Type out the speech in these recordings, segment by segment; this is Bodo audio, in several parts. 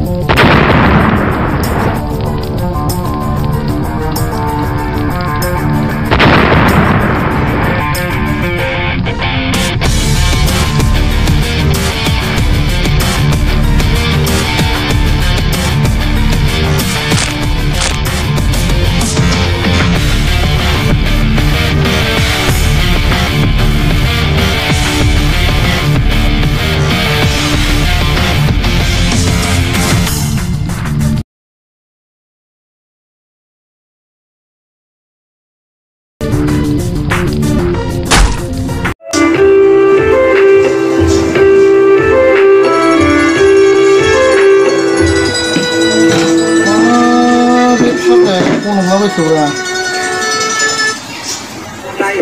Hello.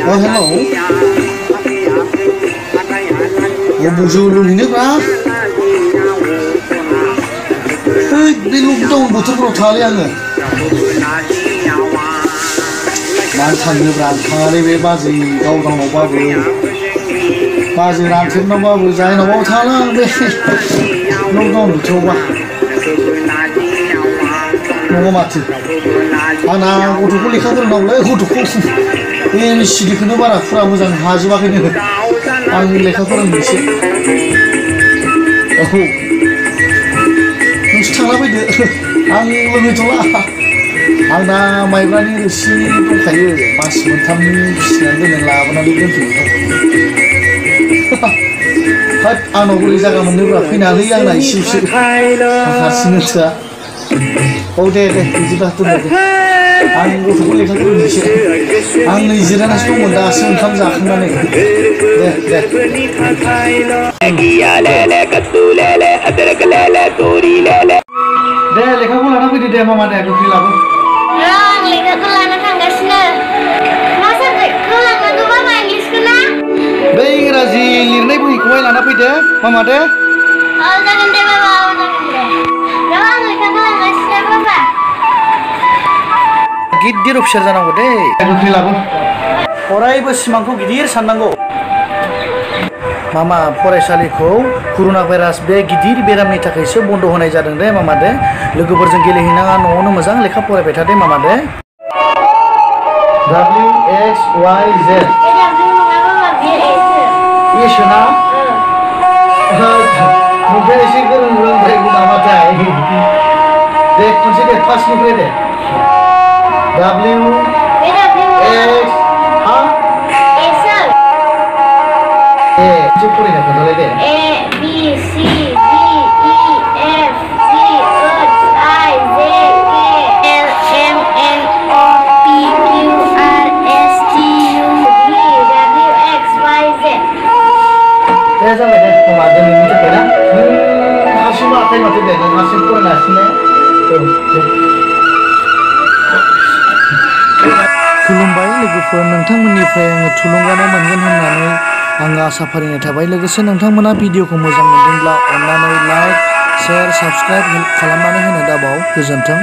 Oh, hello. Bonjour, nước á. Đi lúc đâu một chút rồi thà đi ăn rồi. Bạn thằng như bạn thà đi về ba gì đâu đâu nó ba gì làm thêm nó ba vừa dài nó bao thà là về lúc đâu được châu ba. Nó mà thì Ana got'खौ लेखा फोरोंनांगौलै गथ'खौ बे सिरिखौनो बारा फुरा मोजां हाजोबाखैनो आं लेखा फोरोंनोसै औ नोंसो थांला फैदो आं लोंहैथ'ला आंना माइब्रानि रोसि दंखायो मास मोनथामनि फिसिनानै दोननो लाबोनानै दोनफैयो हाब आंनाव बोरै जागा मोननोब्रा फैना होयो आंना इसेसो आं हारसिंनो थोआ औ दे बिदिब्ला दोनदो दे आं गथ'खौ लेखा फोरोंनोसै आं नै जिरायनासो दंमोन दासो ओंखाम जाखांनानै दे लेखाखौ लाना फैदो दे मामा दे गोख्रै लाबो आं लेखाखौ लाना थांगासिनो मा साबजेक्टखौ लांनांगौ बाबा इंलिसखौ ना बै इंराजि लिरनाय बहिखौहाय लाना फैदो मामा दे औ जागोन दे बाबा औ जागोन दे आं लेखाखौ लांगासिनो बाबा गिदिर अफिसार जानांगौ दे गोख्रै लाबो अरायबो सिमांखौ गिदिर साननांगौ मामा फरायसालिखौ कर'ना भाइरास बे गिदिर बेरामनि थाखायसो बन्द होनाय जादों दे मामा दे लोगोफोरजों गेलेहैनाङा न'आवनो मोजां लेखा फरायबाय था दे मामा दे WXYZ इसो ना नोंथाङा एसे गोरों रोंद्रायगौ नामाथाय दे खनसे दे फार्स्टनिफ्राय दे WX हा ए एसे फरायना खोन्थालाय दे A B C D E F G H I J K L M N O P Q R S T U V W X Y Z दे जाबाय दे मामा दिनैनि थाखाय ना नों हारसिं आखाइ माथो दे नों हारसिं फरायनो हासिनो औ दे खुलुमबाय लोगोफोर नोंथांमोननिफ्राय आङो थुलुंगानाय मोनगोन होननानै आं आसा फारिनाय थाबाय लोगोसे नोंथांमोना भिडिअखौ मोजां मोनदोंब्ला अन्नानै लाइक शेयार साबस्क्राइब खालामनानै होनो दाबाव गोजोन्थों।